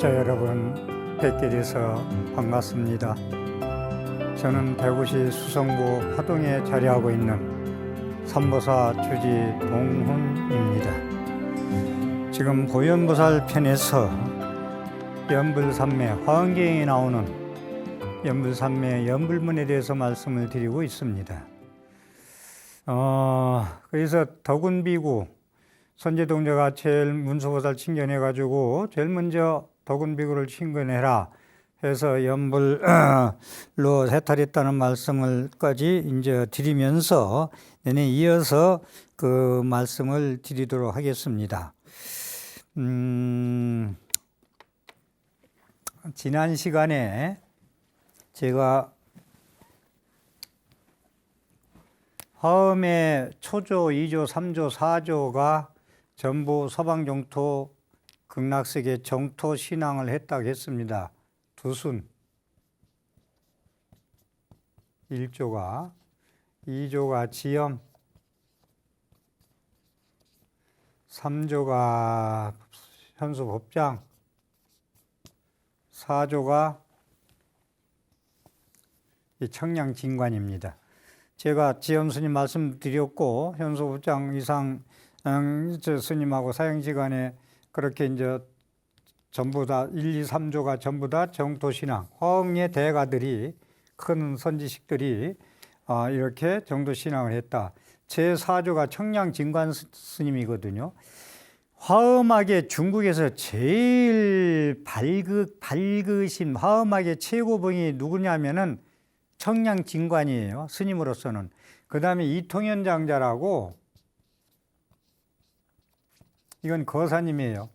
구독자 여러분 뵙게 돼서 반갑습니다. 저는 대구시 수성구 화동에 자리하고 있는 삼보사 주지 동훈입니다. 지금 보현보살 편에서 연불산매 화엄경에 나오는 연불산매 연불문에 대해서 말씀을 드리고 있습니다. 그래서 덕운비구 선제동자가 제일 문수보살 칭견해가지고 제일 먼저 덕운비구를 칭견해라 해서 연불로 해탈했다는 말씀을까지 이제 드리면서 내내 이어서 그 말씀을 드리도록 하겠습니다. 지난 시간에 제가 화엄의 초조, 2조, 3조, 4조가 전부 서방정토 극락세계 정토 신앙을 했다고 했습니다. 두순 1조가, 2조가 지엄, 3조가 현수법장, 4조가 청량진관입니다. 제가 지엄 스님 말씀드렸고 현수법장 이상 스님하고 사형지간에 그렇게 이제 전부 다 1, 2, 3조가 전부 다 정토신앙, 화엄의 대가들이 큰 선지식들이 이렇게 정토신앙을 했다. 제4조가 청량진관 스님이거든요. 화엄학의 중국에서 제일 밝으신 화엄학의 최고봉이 누구냐면은 청량진관이에요. 스님으로서는. 그 다음에 이통현 장자라고, 이건 거사님이에요.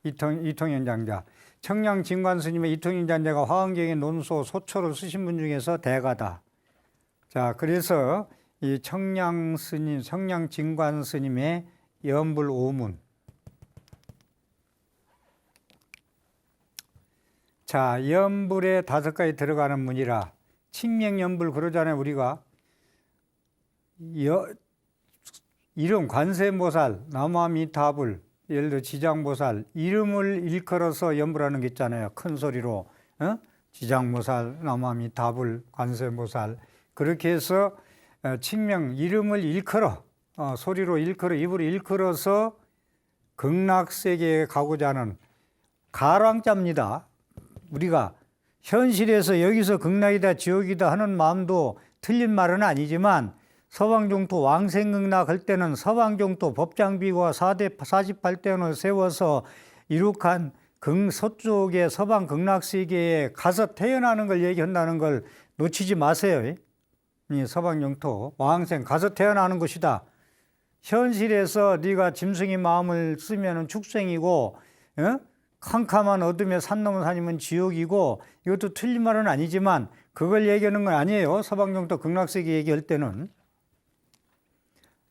이통현 장자. 청량진관 스님의 이통현 장자가 화엄경의 논소 소초를 쓰신 분 중에서 대가다. 자, 그래서 이 청량진관 스님의 연불 5문. 자, 연불에 5가지 들어가는 문이라 칭명연불 그러잖아요. 우리가 이름 관세음보살, 남아미타불, 예를 들어 지장보살 이름을 일컬어서 연불하는 게 있잖아요. 큰 소리로 지장보살, 남아미타불, 관세음보살 그렇게 해서 칭명 이름을 일컬어 소리로 일컬어 입으로 일컬어서 극락세계에 가고자 하는 가랑자입니다. 우리가 현실에서 여기서 극락이다 지옥이다 하는 마음도 틀린 말은 아니지만 서방종토 왕생극락 할 때는 서방종토 법장비구와 48대원을 세워서 이룩한 서쪽의 서방 극락세계에 가서 태어나는 걸 얘기한다는 걸 놓치지 마세요. 이 서방종토 왕생 가서 태어나는 것이다. 현실에서 네가 짐승의 마음을 쓰면 축생이고 캄캄한 어둠에 산 넘은 산이면 지옥이고 이것도 틀린 말은 아니지만 그걸 얘기하는 건 아니에요. 서방종토 극락세계 얘기할 때는.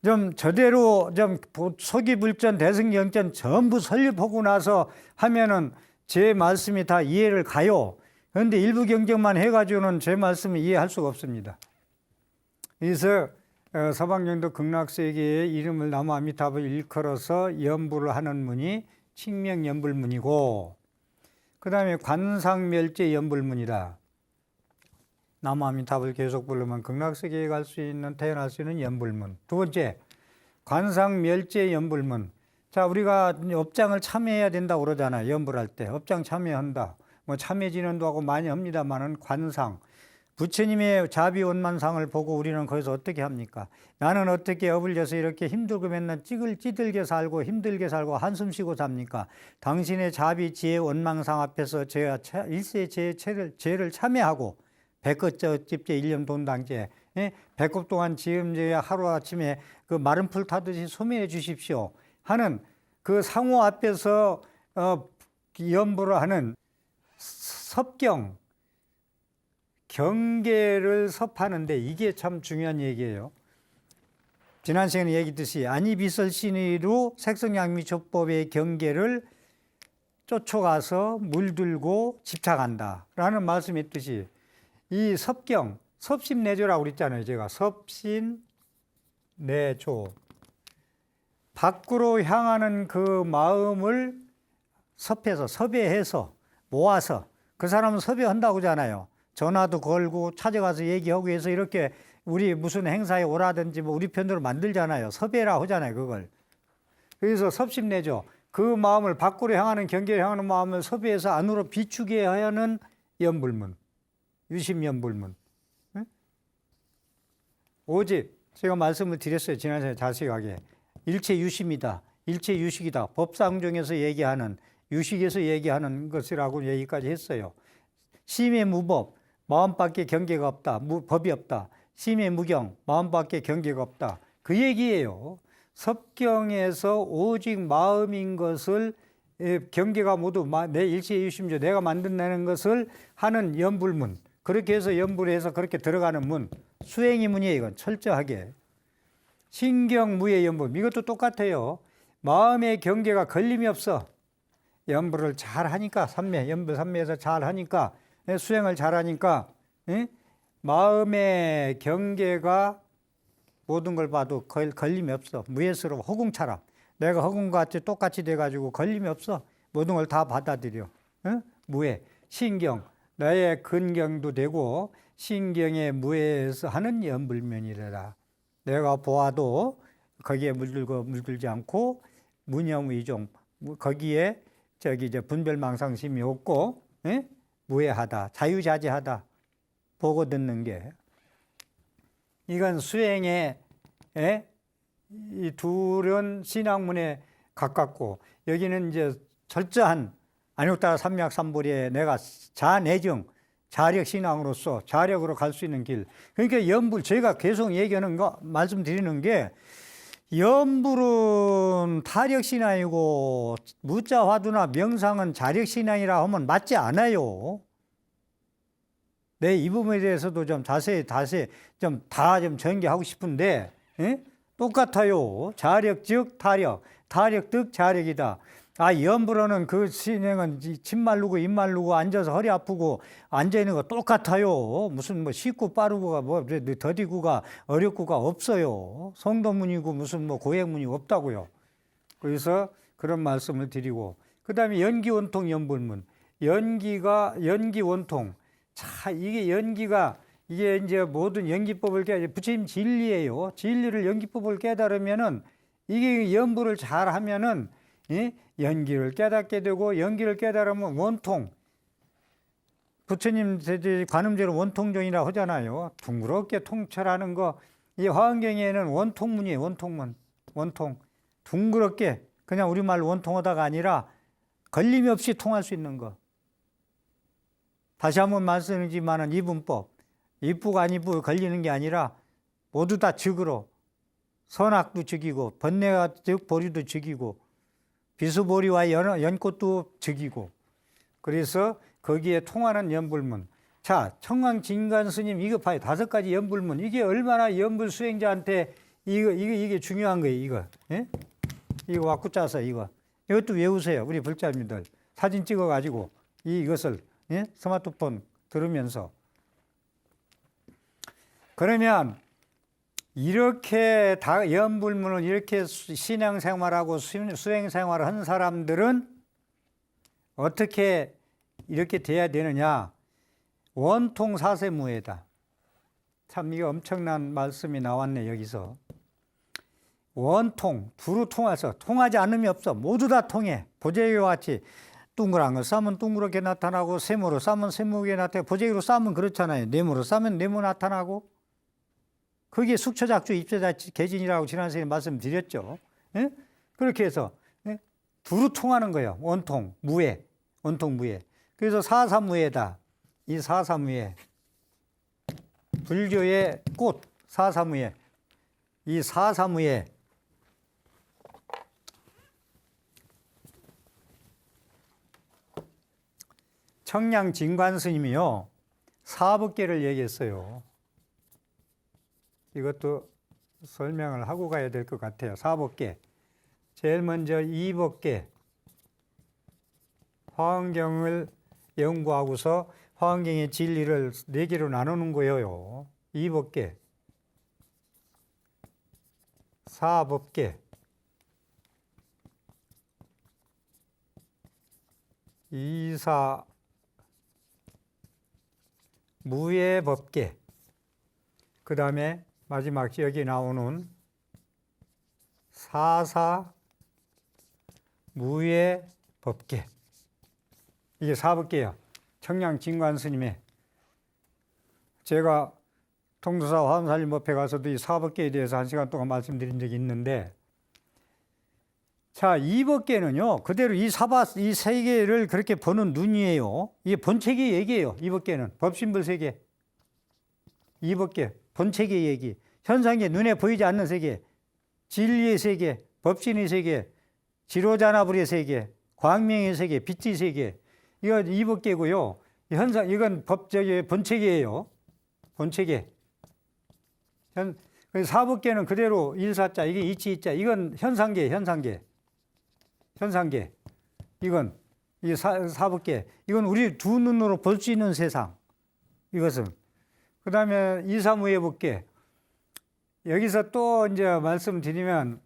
좀 저대로 좀 소기불전 대승경전 전부 설립하고 나서 하면은 제 말씀이 다 이해를 가요. 그런데 일부 경전만 해가지고는 제 말씀을 이해할 수가 없습니다. 그래서 서방종토 극락세계의 이름을 남아미타불 일컬어서 연불을 하는 문이 칭명연불문이고 그 다음에 관상멸제 연불문이다. 남아미타불 계속 부르면 극락세계에 갈 수 있는 태어날 수 있는 연불문. 두 번째 관상멸제 연불문. 자, 우리가 업장을 참여해야 된다고 그러잖아요. 연불할 때 업장 참여한다. 뭐 참여진원도 하고 많이 합니다만은 관상 부처님의 자비원만상을 보고 우리는 거기서 어떻게 합니까? 나는 어떻게 업을 져서 이렇게 힘들고 맨날 찌들게 살고 힘들게 살고 한숨 쉬고 삽니까? 당신의 자비 지혜 원망상 앞에서 제가 일세 죄를 참여하고 배꼽집제 1년 돈당제 배꼽 동안 지음제 하루아침에 그 마른 풀 타듯이 소멸해 주십시오 하는 그 상호 앞에서 연불을 하는 섭경 경계를 섭하는데 이게 참 중요한 얘기예요. 지난 시간에 얘기했듯이 안이비설신의로 색성양미조법의 경계를 쫓아가서 물들고 집착한다 라는 말씀했듯이 이 섭경, 섭신내조라고 그랬잖아요. 제가 섭신내조 밖으로 향하는 그 마음을 섭해서 섭외해서 모아서 그 사람은 섭외한다고 하잖아요. 전화도 걸고 찾아가서 얘기하고 해서 이렇게 우리 무슨 행사에 오라든지 뭐 우리 편으로 만들잖아요. 섭외라 하잖아요, 그걸. 그래서 섭심내죠. 그 마음을 밖으로 향하는 경계를 향하는 마음을 섭외해서 안으로 비추게 하는 연불문, 유심연불문. 응? 오직 제가 말씀을 드렸어요. 지난 시간에 자세하게. 일체 유심이다. 일체 유식이다. 법상중에서 얘기하는 유식에서 얘기하는 것이라고 얘기까지 했어요. 심의 무법, 마음밖에 경계가 없다. 법이 없다. 심의 무경, 마음밖에 경계가 없다. 그 얘기예요. 섭경에서 오직 마음인 것을 경계가 모두 내 일체 유심조 내가 만든다는 것을 하는 연불문. 그렇게 해서 연불해서 그렇게 들어가는 문. 수행이 문이에요. 이건 철저하게. 신경무의 연불. 이것도 똑같아요. 마음의 경계가 걸림이 없어. 연불을 잘 하니까 연불 삼매에서 잘 하니까 수행을 잘 하니까 마음의 경계가 모든 걸 봐도 걸림이 없어. 무예스러워. 허공처럼. 내가 허공과 똑같이 돼가지고 걸림이 없어. 모든 걸 다 받아들여. 무예. 신경. 나의 근경도 되고 신경의 무예에서 하는 연불면이래라. 내가 보아도 거기에 물들지 않고 무념의종. 거기에 이제 분별망상심이 없고 무예하다. 자유자재하다. 보고 듣는 게. 이건 수행의 이 둘은 신학문에 가깝고 여기는 이제 철저한 안욕따라 삼략삼보리에 내가 자내정 자력 신앙으로서 자력으로 갈 수 있는 길. 그러니까 연불 제가 계속 얘기하는 거 말씀드리는 게 연불은 타력신앙이고 무자화두나 명상은 자력신앙이라 하면 맞지 않아요. 이 부분에 대해서도 좀 자세히 좀 전개하고 싶은데 똑같아요. 자력 즉 타력, 타력 즉 자력이다. 연불어는 그 신행은 침 말르고 입 말르고 앉아서 허리 아프고 앉아 있는 거 똑같아요. 무슨 뭐 쉽고 빠르고가 뭐 더디고가 어렵고가 없어요. 성도문이고 무슨 뭐 고행문이 없다고요. 그래서 그런 말씀을 드리고 그다음에 연기원통 연불문. 연기원통. 자, 이게 이제 모든 연기법을 부처님 진리예요. 진리를 연기법을 깨달으면은 이게 연불을 잘 하면은 연기를 깨닫게 되고 연기를 깨달으면 원통. 부처님 관음제로 원통종이라고 하잖아요. 둥그렇게 통철하는 거. 이 화엄경에는 원통문이에요. 원통문. 원통. 둥그렇게 그냥 우리말로 원통하다가 아니라 걸림이 없이 통할 수 있는 거. 다시 한번 말씀드리지만은 이분법. 이쁘고 안 이쁘고 걸리는 게 아니라 모두 다 즉으로 선악도 즉이고 번뇌가 즉 보리도 즉이고 비수보리와 연꽃도 즉이고 그래서 거기에 통하는 연불문. 자, 청광진관 스님 이거 봐요. 5가지 연불문. 이게 얼마나 연불 수행자한테 이게 중요한 거예요. 이거. 예? 이거 와꾸 짜서 이것도 외우세요. 우리 불자님들 사진 찍어가지고 이것을 스마트폰 들으면서. 그러면 이렇게 연불문을 이렇게 신앙생활하고 수행생활을 한 사람들은 어떻게 이렇게 돼야 되느냐. 원통사세무예다. 참 이거 엄청난 말씀이 나왔네. 여기서 원통, 두루 통해서 통하지 않음이 없어. 모두 다 통해. 보재기와 같이 둥그란 거 싸면 둥그렇게 나타나고 세모로 싸면 세모게 나타나고 보재기로 싸면 그렇잖아요. 네모로 싸면 네모 나타나고 그게 숙처작주 입세자개진이라고 지난 시간에 말씀드렸죠. 예? 그렇게 해서 두루 통하는 거예요. 원통, 무예, 원통 무예. 그래서 사사무예다. 이 사사무예, 불교의 꽃 사사무예. 이 사사무예 청량진관 스님이요 사법계를 얘기했어요. 이것도 설명을 하고 가야 될 것 같아요. 사법계. 제일 먼저 이법계. 화엄경을 연구하고서 화엄경의 진리를 4개로 나누는 거예요. 이법계. 사법계. 이사 무의 법계. 그 다음에 마지막 여기 나오는 사사 무의 법계. 이게 사법계예요. 청량 진관 스님의. 제가 통도사 화엄살림법회 가서도 이 사법계에 대해서 1시간 동안 말씀드린 적이 있는데, 자, 이 법계는요, 그대로 이 세계를 그렇게 보는 눈이에요. 이게 본체계 얘기예요. 이 법계는 법신불 세계. 이 법계 본체계 얘기. 현상계 눈에 보이지 않는 세계, 진리의 세계, 법신의 세계, 지로자나불의 세계, 광명의 세계, 빛의 세계. 이거 이 법계고요. 현상 이건 본체계예요. 본체계. 사법계는 그대로 일사자, 이게 이치이자, 이건 현상계. 이건 이 사법계. 이건 우리 두 눈으로 볼 수 있는 세상. 이것은. 그 다음에 이사무의 법계. 여기서 또 이제 말씀드리면,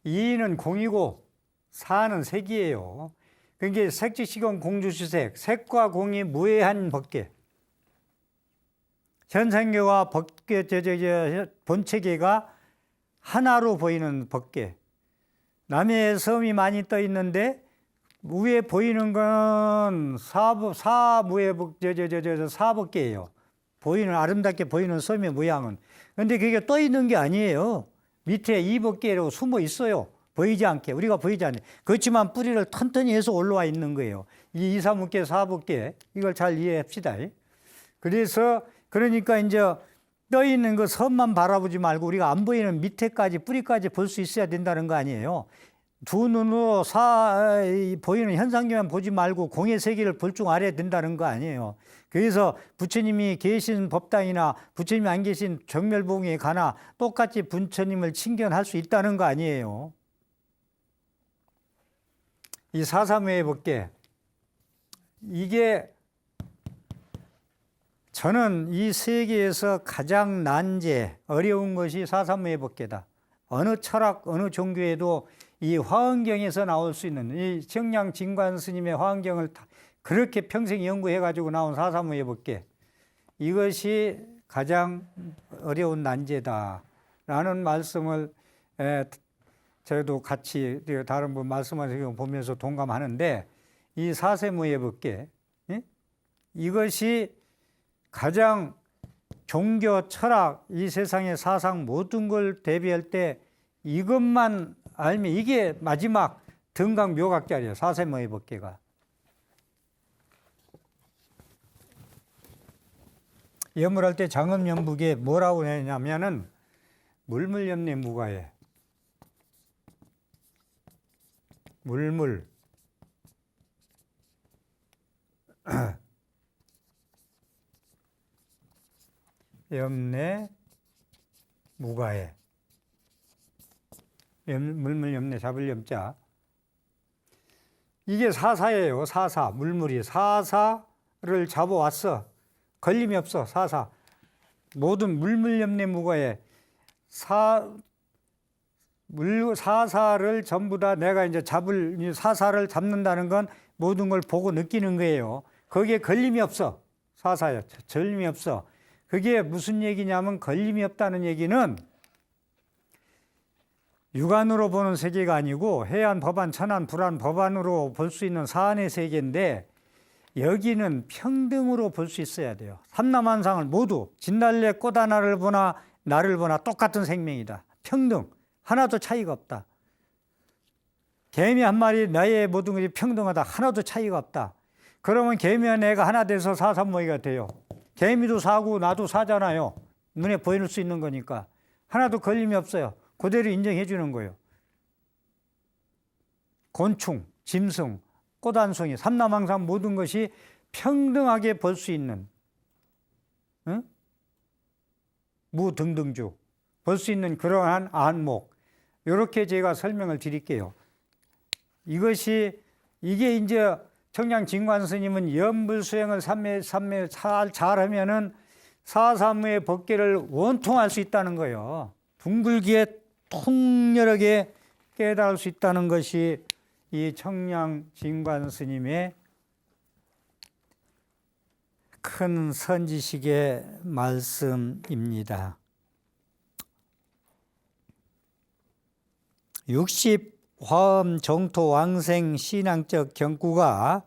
이는 공이고 사는 색이에요. 그게 색지시공 공주수색, 색과 공이 무해한 법계. 현상계와 법계, 본체계가 하나로 보이는 법계. 남의 섬이 많이 떠 있는데 위에 보이는 건 사법계예요. 보이는 아름답게 보이는 섬의 모양은. 그런데 그게 떠 있는 게 아니에요. 밑에 이법계로 숨어 있어요. 보이지 않게, 우리가 보이지 않게. 그렇지만 뿌리를 튼튼히 해서 올라와 있는 거예요. 이 이사목계, 사법계, 이걸 잘 이해합시다. 그러니까 이제 떠 있는 그 섬만 바라보지 말고 우리가 안 보이는 밑에까지, 뿌리까지 볼 수 있어야 된다는 거 아니에요. 두 눈으로 보이는 현상계만 보지 말고 공의 세계를 볼 줄 알아야 된다는 거 아니에요. 그래서 부처님이 계신 법당이나 부처님이 안 계신 정멸봉에 가나 똑같이 부처님을 친견할 수 있다는 거 아니에요. 이 사사무의 법계, 이게 저는 이 세계에서 가장 난제, 어려운 것이 사사무의 법계다. 어느 철학, 어느 종교에도 이 화엄경에서 나올 수 있는 이 청량 진관 스님의 화엄경을 그렇게 평생 연구해가지고 나온 사사무의 법계, 이것이 가장 어려운 난제다라는 말씀을 저도 같이 다른 분 말씀하시는 거 보면서 동감하는데, 이 사세무의 법계, 이것이 가장 종교, 철학, 이 세상의 사상 모든 걸 대비할 때 이것만 알면 이게 마지막 등강 묘각자리예요. 사세무의 법계가. 염을 때 장엄연북에 뭐라고 했냐면은 물물염내 무가에 물물 염내 무가에 물물염내 잡을 염자, 이게 사사예요. 사사. 물물이 사사를 잡아왔어. 걸림이 없어. 사사. 모든 물물염내 무가에 사사를 전부 다 내가 이제 사사를 잡는다는 건 모든 걸 보고 느끼는 거예요. 거기에 걸림이 없어. 사사야. 걸림이 없어. 그게 무슨 얘기냐면, 걸림이 없다는 얘기는 육안으로 보는 세계가 아니고 해안, 법안, 천안, 불안, 법안으로 볼 수 있는 사안의 세계인데, 여기는 평등으로 볼 수 있어야 돼요. 삼라만상을 모두 진달래 꽃 하나를 보나 나를 보나 똑같은 생명이다. 평등. 하나도 차이가 없다. 개미 한 마리 나의 모든 것이 평등하다. 하나도 차이가 없다. 그러면 개미와 내가 하나 돼서 사삼모이가 돼요. 개미도 사고 나도 사잖아요. 눈에 보일 수 있는 거니까. 하나도 걸림이 없어요. 그대로 인정해 주는 거예요. 곤충, 짐승, 꽃 한 송이, 삼라망상 모든 것이 평등하게 볼 수 있는, 무등등주 볼 수 있는 그러한 안목, 이렇게 제가 설명을 드릴게요. 이게 이제 청량 진관 스님은 염불수행을 잘하면은 사사무의 법계를 원통할 수 있다는 거예요. 둥글기에 통렬하게 깨달을 수 있다는 것이 이 청량 진관 스님의 큰 선지식의 말씀입니다. 60화엄 정토 왕생 신앙적 경구가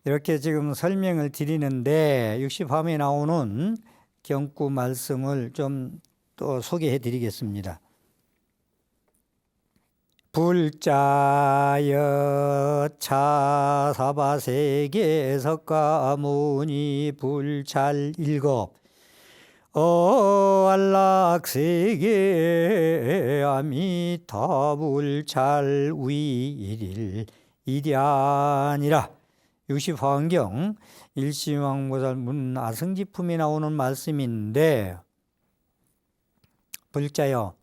이렇게 지금 설명을 드리는데 60화엄에 나오는 경구 말씀을 좀 또 소개해 드리겠습니다. 불자여 차사바세계 석가모니 불찰 일곱 안락세계 아미타 불찰 위일 이랴니라. 60화엄경 일심왕보살 문 아승지품에 나오는 말씀인데, 불자여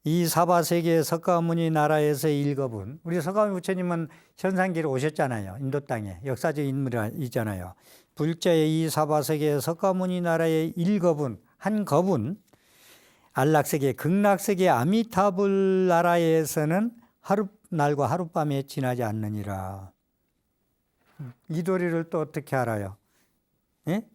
이 사바세계 석가모니 나라에서 일겁은, 우리 석가모니 부처님은 현상기로 오셨잖아요. 인도 땅에 역사적 인물이잖아요. 불자의 이 사바세계 석가모니 나라의 일겁은, 한 겁은 안락세계 극락세계 아미타불 나라에서는 날과 하룻밤에 지나지 않느니라. 이 도리를 또 어떻게 알아요? 예?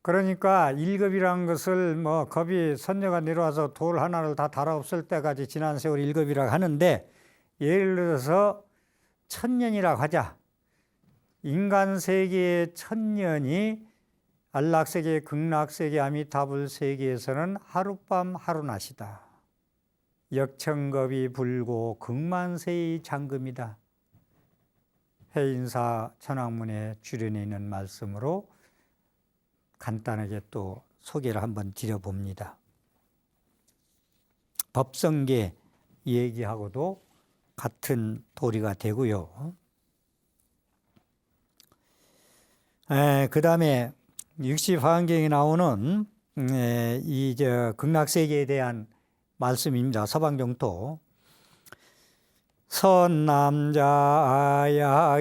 그러니까 일겁이라는 것을 뭐 겁이 선녀가 내려와서 돌 하나를 다 달아 없을 때까지 지난 세월 일겁이라고 하는데, 예를 들어서 1000년이라고 하자. 인간 세계의 1000년이 안락세계, 극락세계, 아미타불 세계에서는 하룻밤 하루낮이다. 역천겁이 불고 극만세의 장금이다. 해인사 천왕문에 출연해 있는 말씀으로 간단하게 또 소개를 한번 드려봅니다. 법성계 얘기하고도 같은 도리가 되고요. 그 다음에 60화엄경에 나오는 이 극락세계에 대한 말씀입니다. 서방정토. 선남자야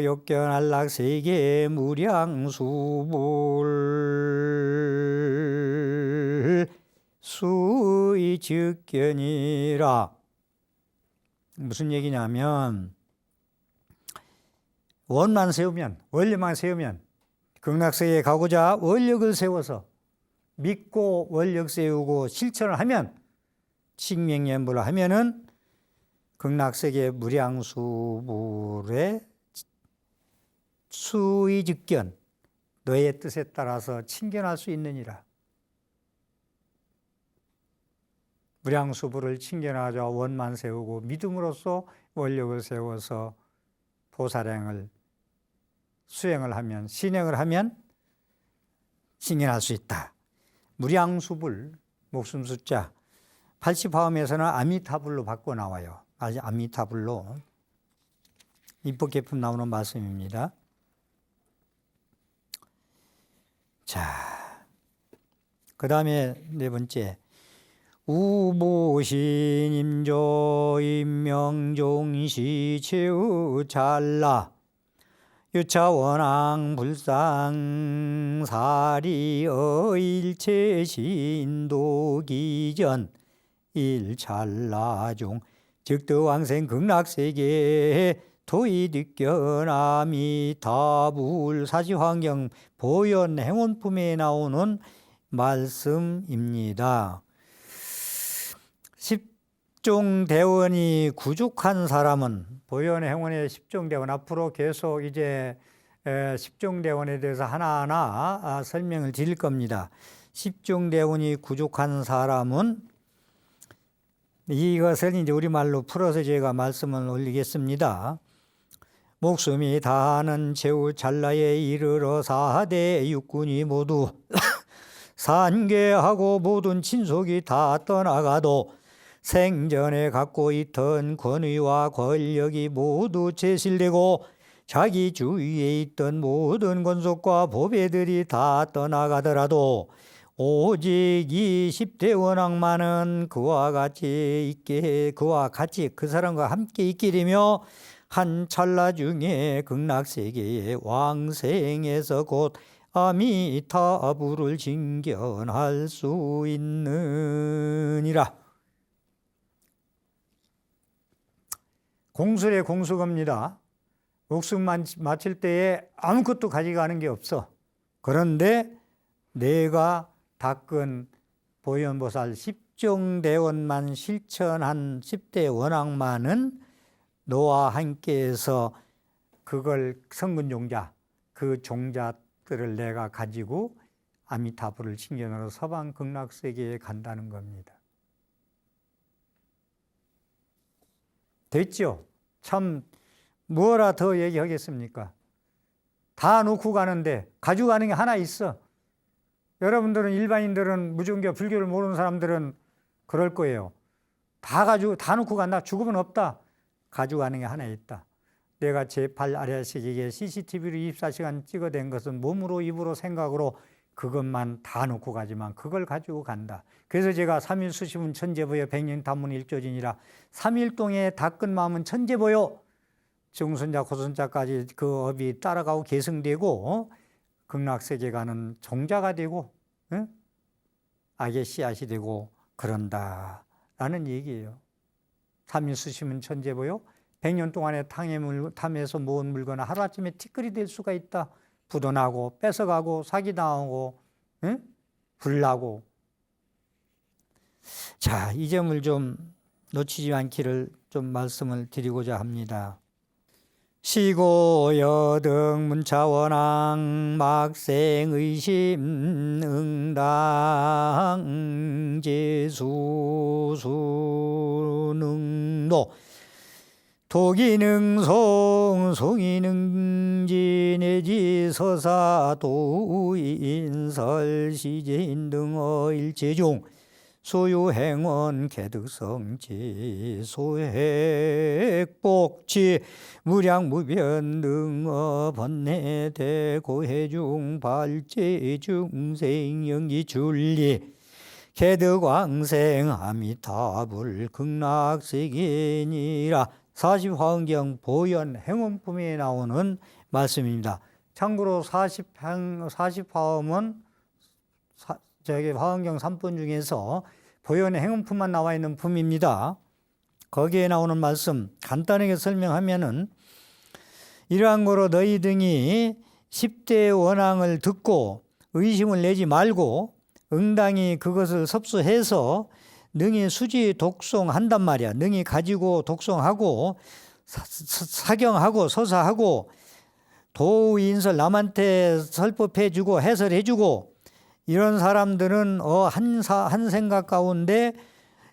욕견 안락세계 무량수불 수의즉견이라. 무슨 얘기냐면, 원만 세우면, 원력만 세우면, 극락세계에 가고자 원력을 세워서 믿고 원력 세우고 실천을 하면, 칙명연불을 하면은 극락세계 무량수불의 수의즉견, 너의 뜻에 따라서 친견할 수 있느니라. 무량수불을 친견하자 원만 세우고 믿음으로써 원력을 세워서 보살행을 수행을 하면, 신행을 하면 친견할 수 있다. 무량수불, 목숨 숫자 80화엄에서는 아미타불로 바꿔 나와요. 아미타불로 입법계품 나오는 말씀입니다. 자, 그 다음에 네 번째, 우보신임조 임명종시 최우찰라 유차원왕 불상사리어 일체신도기전 일찰나종 즉득왕생 극락세계 도이득견아미타불 사지환경 보현행원품에 나오는 말씀입니다. 십종대원이 구족한 사람은, 보현행원의 십종대원, 앞으로 계속 이제 십종대원에 대해서 하나하나 설명을 드릴 겁니다. 십종대원이 구족한 사람은, 이것을 이제 우리말로 풀어서 제가 말씀을 올리겠습니다. 목숨이 다하는 최후 찰나에 이르러 4대 육군이 모두 산계하고 모든 친속이 다 떠나가도 생전에 갖고 있던 권위와 권력이 모두 제실되고 자기 주위에 있던 모든 권속과 보배들이 다 떠나가더라도 오직 이 10대 원왕만은 그와 같이 그 사람과 함께 있기리며 한 찰나 중에 극락세계의 왕생에서 곧 아미타불을 징견할 수 있느니라. 공술의 공수겁니다. 목숨만 마칠 때에 아무것도 가져가는 게 없어. 그런데 내가 닦은 보현보살 10종대원만 실천한 10대 원앙만은 너와 함께해서 그걸 성근종자, 그 종자들을 내가 가지고 아미타불을 신견으로 서방 극락세계에 간다는 겁니다. 됐죠? 참 뭐라 더 얘기하겠습니까? 다 놓고 가는데 가져가는 게 하나 있어. 여러분들은 일반인들은 무종교 불교를 모르는 사람들은 그럴 거예요. 다 가지고 다 놓고 간다. 죽음은 없다. 가져가는 게 하나 있다. 내가 제8 아래식에게 CCTV로 24시간 찍어댄 것은 몸으로 입으로 생각으로 그것만 다 놓고 가지만 그걸 가지고 간다. 그래서 제가 3일 수심은 천재보여 백년탐문 일조진이라 3일 동에 닦은 마음은 천재보여 중순자 고순자까지 그 업이 따라가고 계승되고 극락세계 가는 종자가 되고 악의 씨앗이 되고 그런다라는 얘기예요. 3일 수심은 천재보여 100년 동안의 탐에서 모은 물건은 하루아침에 티끌이 될 수가 있다. 부도 나고 뺏어가고 사기당하고 불나고. 자, 이 점을 좀 놓치지 않기를 좀 말씀을 드리고자 합니다. 시고 여등 문차원앙 막생의심 응당 제수수능노 도기능송 송이능지내지 서사도인설 시제인 등어 일제종 소유행원 개득성지 소획복지 무량무변 등어 번뇌대고해중 발제중생 영기준리 개득왕생 아미타불 극락세계니라 40화엄경 보현 행원품에 나오는 말씀입니다. 참고로 40화엄은 저기 화엄경 3번 중에서 보현의 행운품만 나와 있는 품입니다. 거기에 나오는 말씀 간단하게 설명하면은 이러한 거로 너희 등이 10대 원앙을 듣고 의심을 내지 말고 응당히 그것을 섭수해서 능히 수지 독송한단 말이야. 능히 가지고 독송하고 사경하고 서사하고 도인설 남한테 설법해주고 해설해주고 이런 사람들은 한 생각 가운데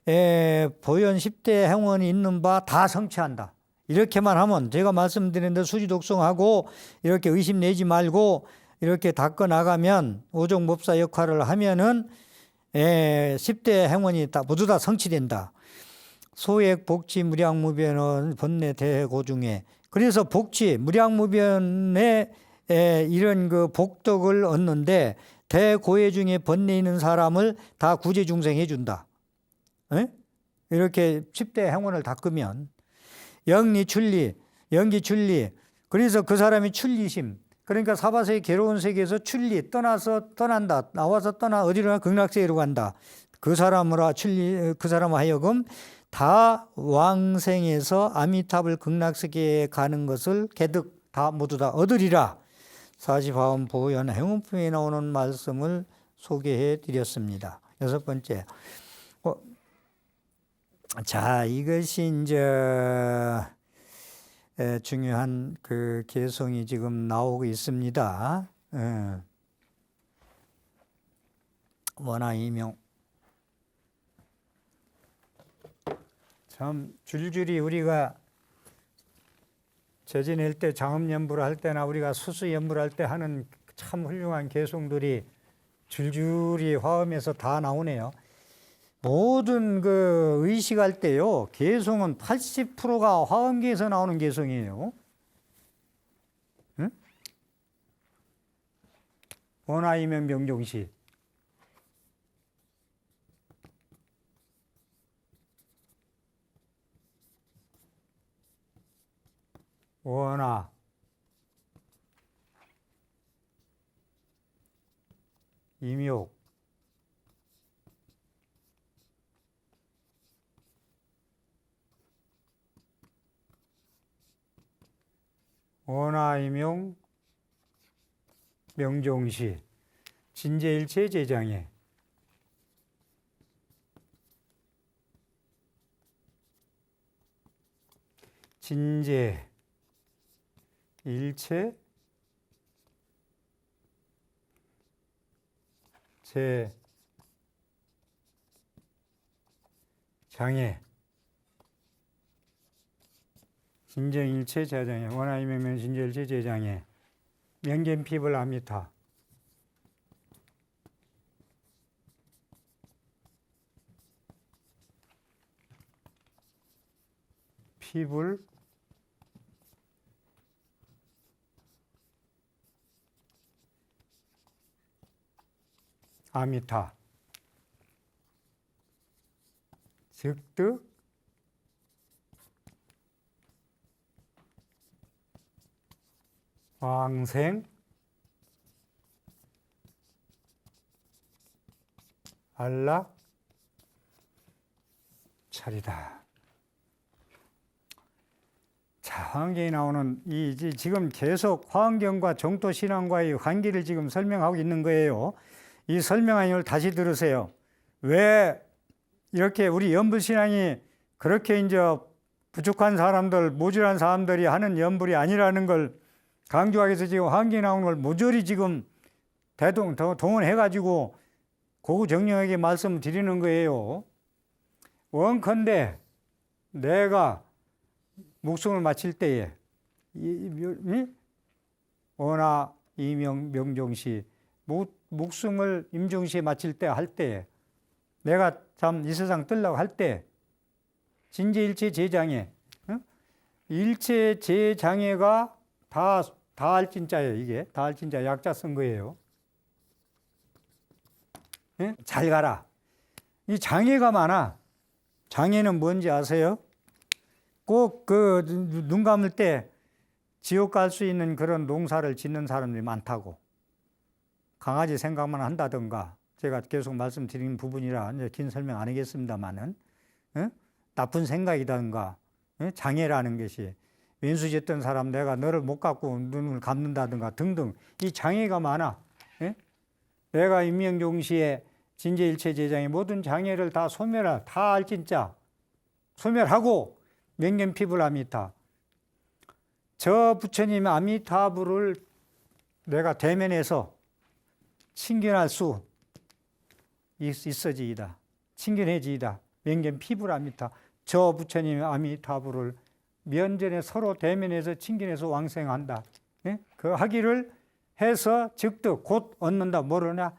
보현 10대 행원이 있는 바 다 성취한다. 이렇게만 하면 제가 말씀드렸는데 수지 독송하고 이렇게 의심 내지 말고 이렇게 닦아 나가면 오종법사 역할을 하면은 10대 행원이 다 모두 다 성취된다. 소액 복지 무량무변은 번뇌 대고중에 그래서 복지 무량무변에 이런 그 복덕을 얻는데 대고해 중에 번뇌 있는 사람을 다 구제중생 해준다. 이렇게 10대 행원을 닦으면 영리출리, 연기출리 그래서 그 사람이 출리심 그러니까 사바세의 괴로운 세계에서 출리 떠난다. 나와서 어디로나 극락세계로 간다. 그 사람으로 하여금 다 왕생에서 아미타불 극락세계에 가는 것을 개득 다 모두 다 얻으리라. 40화엄 보현 행운품에 나오는 말씀을 소개해 드렸습니다. 6번째. 자, 이것이 이제 중요한 그 개성이 지금 나오고 있습니다. 원하이명. 참 줄줄이 우리가 제지낼 때 장엄연부를 할 때나 우리가 수수연부를 할 때 하는 참 훌륭한 개성들이 줄줄이 화엄에서 다 나오네요. 모든 그 의식할 때요, 개성은 80%가 화엄계에서 나오는 개성이에요. 응? 원하이면 명종시. 원하. 임욕. 원하이명 명종시 진제일체 제장에 진제일체 제장에 진정일체 제장에 원하이명 진제일체 제장에 명견피불 아미타 피불 아미타 즉득 왕생 안락 차리다. 자, 화엄경에 나오는 지금 계속 화엄경과 정토신앙과의 관계를 지금 설명하고 있는 거예요. 이 설명한 이유를 다시 들으세요. 왜 이렇게 우리 연불신앙이 그렇게 이제 부족한 사람들, 모질한 사람들이 하는 연불이 아니라는 걸 강조하기 위해서 지금 화엄경에 나오는 걸 모조리 지금 동원해가지고 고구정령에게 말씀드리는 거예요. 원컨대 내가 묵승을 마칠 때에 원하 이명 명종시 묵승을 임종시에 마칠 때 할 때 내가 참 이 세상 뜨려고 할 때 진제일체 제장애 일체 제장애가 다할 진짜예요. 이게 다할 진짜 약자 쓴 거예요. 잘 가라. 이 장애가 많아. 장애는 뭔지 아세요? 꼭 눈 감을 때 지옥 갈 수 있는 그런 농사를 짓는 사람들이 많다고. 강아지 생각만 한다든가, 제가 계속 말씀드린 부분이라 이제 긴 설명 안 하겠습니다만은, 나쁜 생각이라든가, 장애라는 것이 왼수 짓던 사람 내가 너를 못 갖고 눈을 감는다든가 등등 이 장애가 많아. 내가 임명종시에 진제일체 제장의 모든 장애를 다 소멸하, 다 알 진짜 소멸하고 명견피불 아미타 저 부처님 아미타불을 내가 대면해서 친견할 수 있어지이다. 친견해지이다. 명견피불 아미타 저 부처님 아미타불을 면전에 서로 대면해서 친견해서 왕생한다. 그 하기를 해서 즉득 곧 얻는다. 뭐르냐?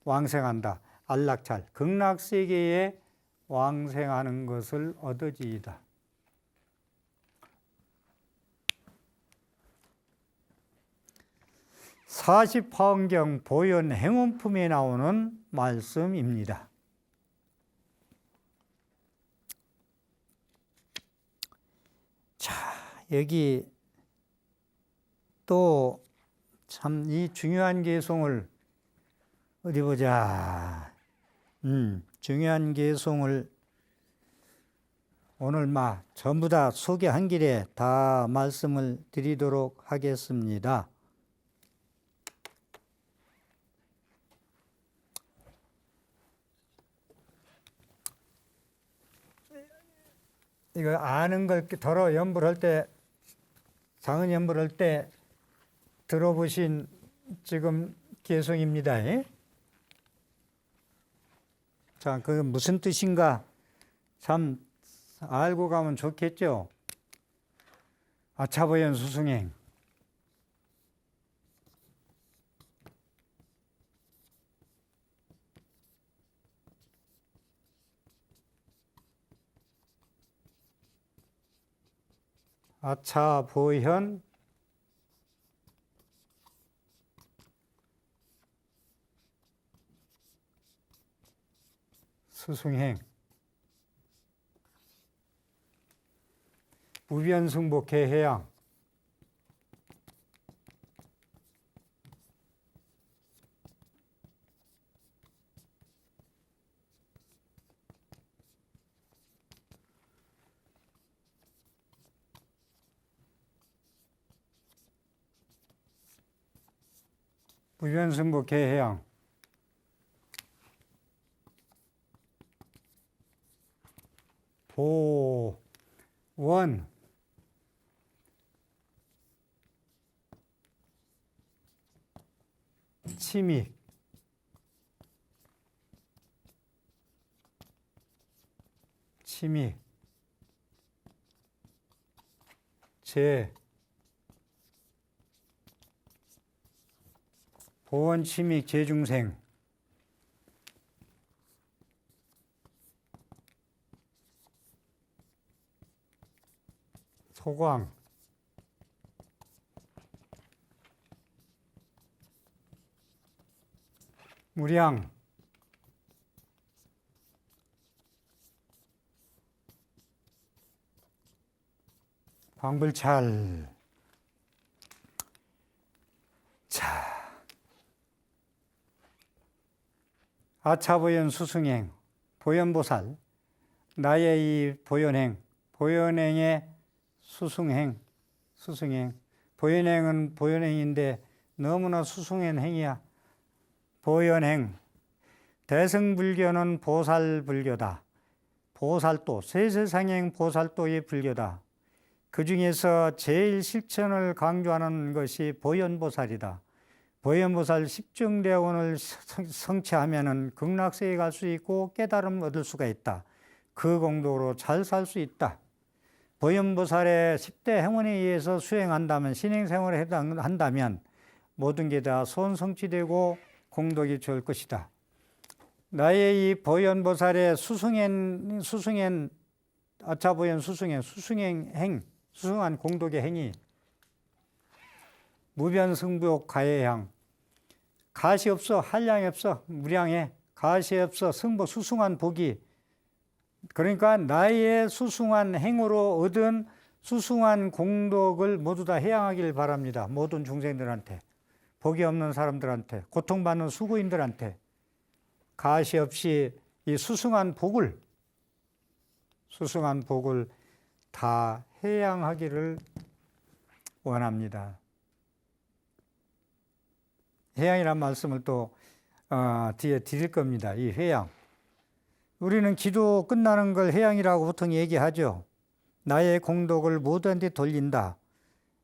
왕생한다. 안락찰 극락세계에 왕생하는 것을 얻어지이다. 사십화엄경 보현 행원품에 나오는 말씀입니다. 자, 여기 또 참 이 중요한 개송을 어디 보자. 중요한 개송을 오늘 전부 다 소개한 길에 다 말씀을 드리도록 하겠습니다. 이거 아는 걸 더러 연불할 때, 장은 연불할 때 들어보신 지금 개송입니다. 자, 그 무슨 뜻인가 참 알고 가면 좋겠죠. 아차보현 수승행. 아차보현 수승행 무변승복 개해양 무변승부 개해양. 보원 침익 재 보원 침익 재중생 소광 무량 광불찰. 자, 아차보현 수승행 보현보살 나의 이 보현행의 수승행 보현행은 보현행인데 너무나 수승한 행이야. 보현행. 대승불교는 보살불교다. 보살도 세세상행 보살도의 불교다. 그 중에서 제일 실천을 강조하는 것이 보현보살이다. 보현보살 10중대원을 성취하면은 극락세에 갈 수 있고 깨달음 얻을 수가 있다. 그 공덕으로 잘 살 수 있다. 보현보살의 10대 행원에 의해서 수행한다면, 신행생활에 해당한다면 모든 게 다 소원성취되고 공덕이 좋을 것이다. 나의 이 보현보살의 수승행 아차보현 수승한 공덕의 행위 무변승부 가해향. 가시 없어, 한량이 없어, 무량해. 가시 없어, 승복 수승한 복이. 그러니까 나의 수승한 행으로 얻은 수승한 공덕을 모두 다 해양하길 바랍니다. 모든 중생들한테, 복이 없는 사람들한테, 고통받는 수고인들한테 가시 없이 이 수승한 복을 다 해양하기를 원합니다. 해양이란 말씀을 또 뒤에 드릴 겁니다. 이 해양. 우리는 기도 끝나는 걸 해양이라고 보통 얘기하죠. 나의 공덕을 모두한테 돌린다.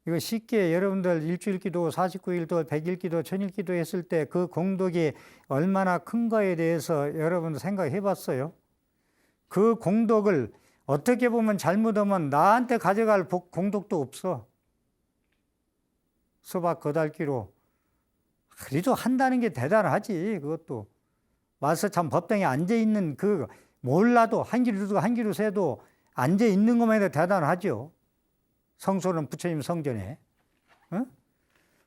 이거 쉽게 여러분들 일주일 기도, 49일도, 100일 기도, 1000일 기도 했을 때 그 공덕이 얼마나 큰 거에 대해서 여러분 생각해 봤어요? 그 공덕을 어떻게 보면 잘못하면 나한테 가져갈 공덕도 없어. 수박 거달기로. 그래도 한다는 게 대단하지. 그것도 와서 참 법당에 앉아있는 그 몰라도 한 기로 세도 앉아있는 것만 해도 대단하죠. 성소는 부처님 성전에. 어?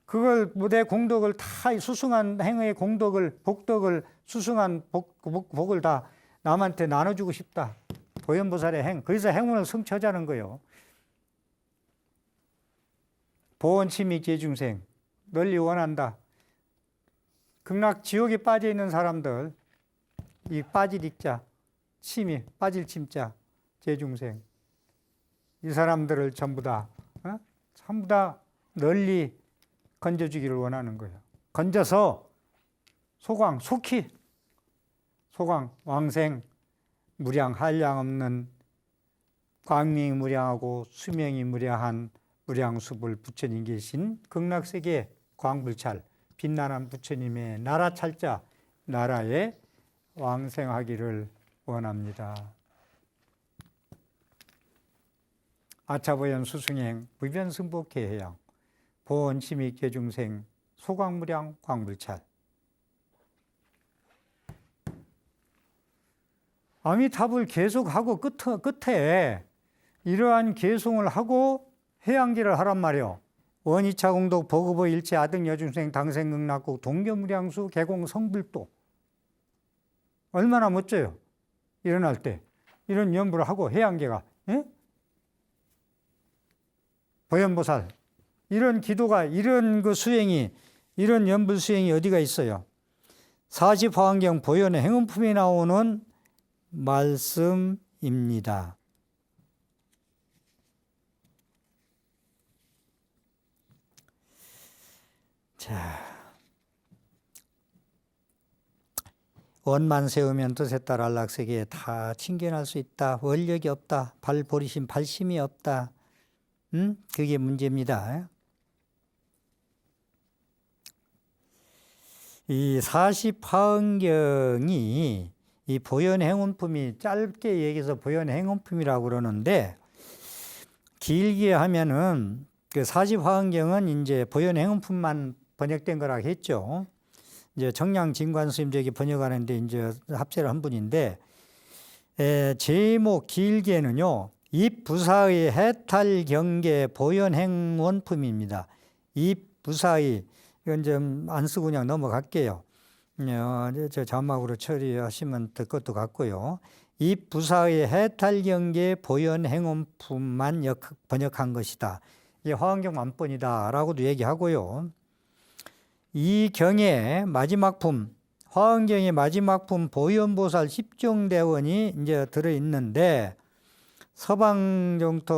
그걸 내 공덕을 다 수승한 행의 공덕을 복덕을 수승한 복을 다 남한테 나눠주고 싶다. 보현보살의 행. 그래서 행운을 성취하자는 거예요. 보원침익 재중생 널리 원한다. 극락 지옥에 빠져 있는 사람들, 이 빠질 익자, 침이 빠질 침자, 재중생, 이 사람들을 전부 다 널리 건져주기를 원하는 거예요. 건져서 소광, 속히 소광, 왕생, 무량, 한량 없는 광명이 무량하고 수명이 무량한 무량수불 부처님 계신 극락세계 광불찰, 빛나는 부처님의 나라 찰자, 나라에 왕생하기를 원합니다. 아차보현 수승행 무변승복 개해양 보원침익 재중생 소광무량 광불찰. 아미타불 계속하고 끝에 이러한 계송을 하고 해양기를 하란 말이요. 원이차 공덕 보급의 일체 아등 여중생 당생극락국 동교무량수 개공 성불도. 얼마나 멋져요. 일어날 때 이런 연부를 하고 해양계가 보현보살 이런 기도가 이런 그 수행이 이런 연불 수행이 어디가 있어요. 40화환경 보현의 행운품이 나오는 말씀입니다. 자, 원만 세우면 뜻에 따라 안락세계에 다 칭견할 수 있다. 원력이 없다. 발보리심, 발심이 없다. 그게 문제입니다. 이 40화응경이 이 보현행운품이 짧게 얘기해서 보현행운품이라고 그러는데 길게 하면은 그 40화응경은 이제 보현행운품만 번역된 거라고 했죠. 이제 정량진관 스님들이 번역하는데 이제 합세를 한 분인데 제목 길게는요. 입부사의 해탈경계 보현행원품입니다. 입부사의 이건 좀 안 쓰고 그냥 넘어갈게요. 저 자막으로 처리하시면 될 것도 같고요. 입부사의 해탈경계 보현행원품만 번역한 것이다. 이게 화엄경 만번이다 라고도 얘기하고요. 이 경의 마지막 품, 화엄경의 마지막 품 보현보살 10종대원이 이제 들어있는데 서방정토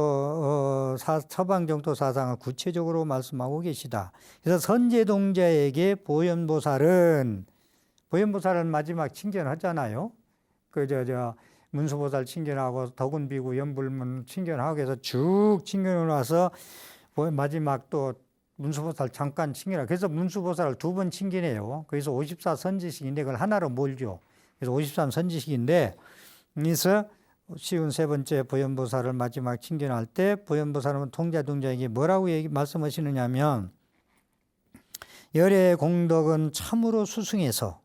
사상을 구체적으로 말씀하고 계시다. 그래서 선제동자에게 보현보살은 마지막 칭견하잖아요. 문수보살 칭견하고 덕운비구 연불문 칭견하고 해서 쭉 칭견을 와서 마지막 또 문수보살 잠깐 칭견하고 그래서 문수보살을 2번 칭견해요. 그래서 54선지식인데 그걸 하나로 몰죠. 그래서 53선지식인데 그래서 쉬운 세 번째 보현보살을 마지막 칭견할 때 보현보살은 통자동자에게 뭐라고 말씀하시느냐 하면 열의 공덕은 참으로 수승해서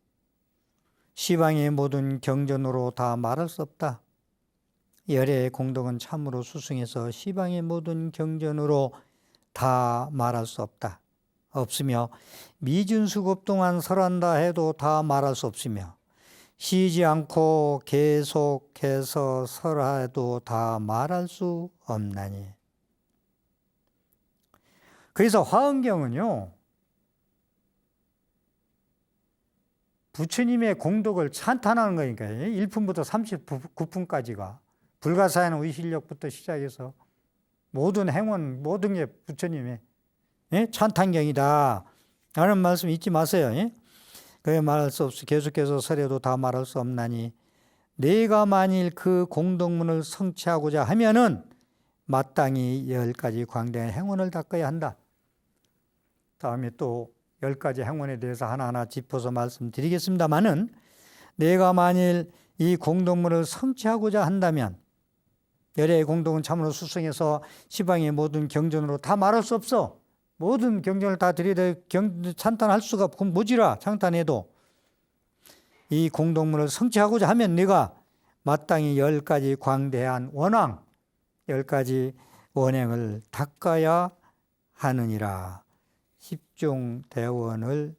시방의 모든 경전으로 다 말할 수 없다. 열의 공덕은 참으로 수승해서 시방의 모든 경전으로 다 말할 수 없다. 없으며 미준수급 동안 설한다 해도 다 말할 수 없으며 쉬지 않고 계속해서 설해도 다 말할 수 없나니. 그래서 화엄경은요. 부처님의 공덕을 찬탄하는 거니까 1품부터 39품까지가 불가사의한 의실력부터 시작해서 모든 행원, 모든 게 부처님의 찬탄경이다 라는 말씀 잊지 마세요. 그에 말할 수 없이 계속해서 설해도 다 말할 수 없나니 내가 만일 그 공덕문을 성취하고자 하면은 마땅히 10가지 광대한 행운을 닦아야 한다. 다음에 또 10가지 행운에 대해서 하나하나 짚어서 말씀드리겠습니다만은 내가 만일 이 공덕문을 성취하고자 한다면 열의 공덕은 참으로 수승해서 시방의 모든 경전으로 다 말할 수 없어. 모든 경전을 다 들이대 찬탄할 수가 없고 모지라 찬탄해도 이 공덕문을 성취하고자 하면 내가 마땅히 10가지 광대한 원왕 10가지 원행을 닦아야 하느니라. 10종 대원을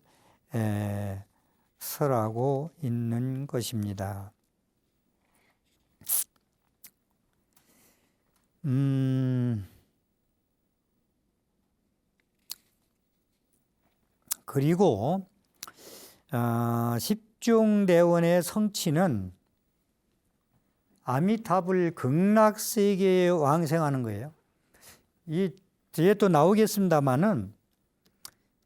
설하고 있는 것입니다. 그리고 10종 대원의 성취는 아미타불 극락세계에 왕생하는 거예요. 이 뒤에 또 나오겠습니다마는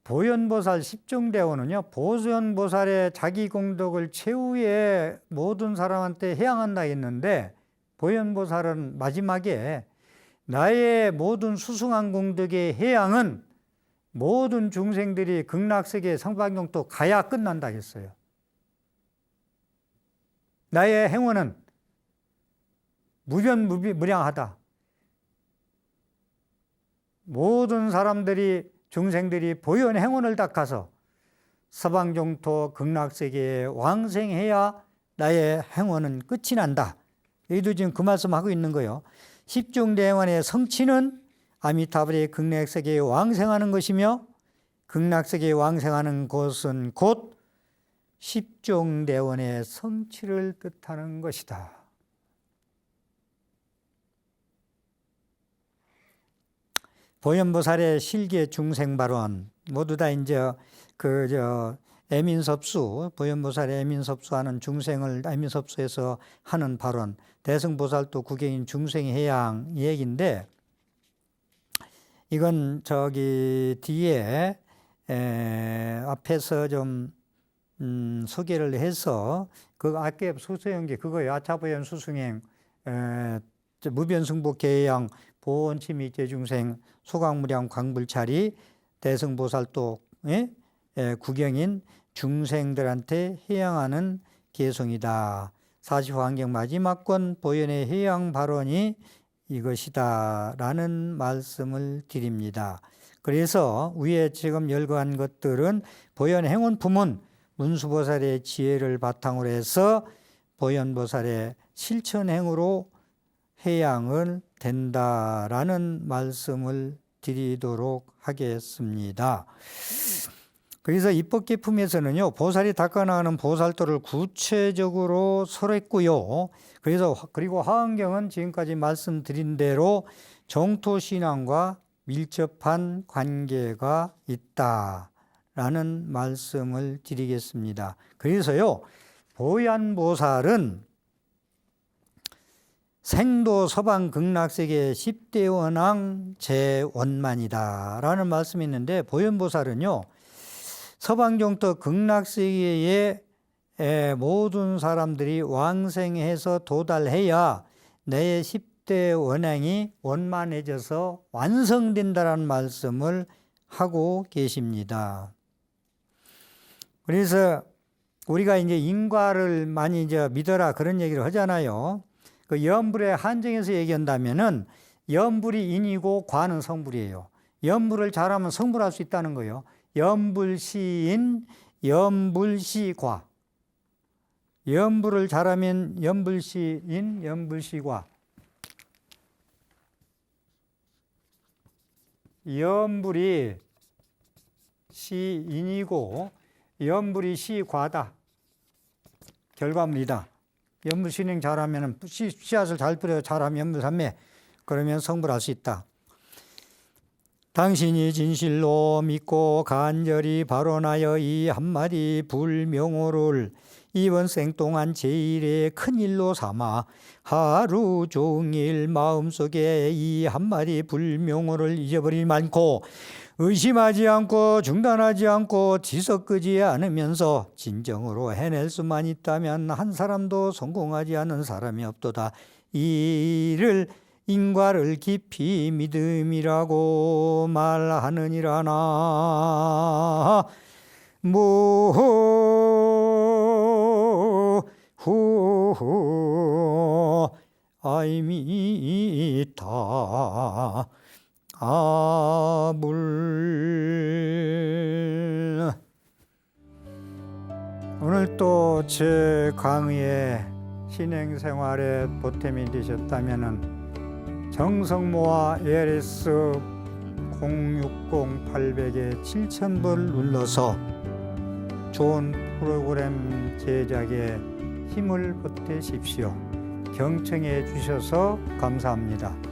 보현보살 10종 대원은요, 보현보살의 자기 공덕을 최후에 모든 사람한테 해양한다 했는데 보현보살은 마지막에 나의 모든 수승한 공덕의 해양은 모든 중생들이 극락세계 성방경도 가야 끝난다 했어요. 나의 행운은 무량하다. 모든 사람들이 중생들이 보현 행운을 닦아서 서방정토 극락세계에 왕생해야 나의 행운은 끝이 난다. 여기도 지금 그 말씀하고 있는 거예요. 10종 대원의 성취는 아미타불의 극락세계에 왕생하는 것이며 극락세계에 왕생하는 곳은 곧 10종 대원의 성취를 뜻하는 것이다. 보현보살의 실계 중생발원 모두 다 이제 애민섭수 보현보살의 애민섭수하는 중생을 애민섭수에서 하는 발원 대승보살도 구경인 중생해양 얘기인데 이건 뒤에 앞에서 좀 소개를 해서 그 아까 수소연계 그거예요. 아차보현 수승행 무변승복 계양 보온침이 재중생 소강무량 광불차리 대승보살도 구경인 중생들한테 해양하는 개성이다. 40환경 마지막권 보현의 해양 발언이 이것이다 라는 말씀을 드립니다. 그래서 위에 지금 열거한 것들은 보현 행운품은 문수보살의 지혜를 바탕으로 해서 보현보살의 실천행으로 해양을 된다라는 말씀을 드리도록 하겠습니다. 그래서 입법계품에서는요, 보살이 닦아나가는 보살도를 구체적으로 설했고요. 그리고 화엄경은 지금까지 말씀드린 대로 정토신앙과 밀접한 관계가 있다라는 말씀을 드리겠습니다. 그래서요, 보현보살은 생도 서방 극락세계 10대 원왕 제원만이다 라는 말씀이 있는데, 보현보살은요, 서방정토 극락세계의 모든 사람들이 왕생해서 도달해야 내 10대 원왕이 원만해져서 완성된다라는 말씀을 하고 계십니다. 그래서 우리가 이제 인과를 많이 이제 믿어라 그런 얘기를 하잖아요. 그 염불의 한정에서 얘기한다면은 염불이 인이고 과는 성불이에요. 염불을 잘하면 성불할 수 있다는 거예요. 염불시인, 염불시과. 염불을 잘하면 염불시인, 염불시과. 염불이 시인이고 염불이 시과다. 결과물이다. 염불 신행 잘하면 씨앗을 잘 뿌려 잘하면 염불삼매 그러면 성불할 수 있다. 당신이 진실로 믿고 간절히 발언하여 이 한마디 불명호를 이번 생 동안 제일의 큰일로 삼아 하루 종일 마음속에 이 한마디 불명호를 잊어버리지 않고 의심하지 않고 중단하지 않고 뒤섞이지 않으면서 진정으로 해낼 수만 있다면 한 사람도 성공하지 않은 사람이 없도다. 이를 인과를 깊이 믿음이라고 말하느니라나. 무후 아이미타 아물. 오늘 또 제 강의에 신행생활에 보탬이 되셨다면 정성모아 ALS 060-800에 7000번 눌러서 좋은 프로그램 제작에 힘을 보태십시오. 경청해 주셔서 감사합니다.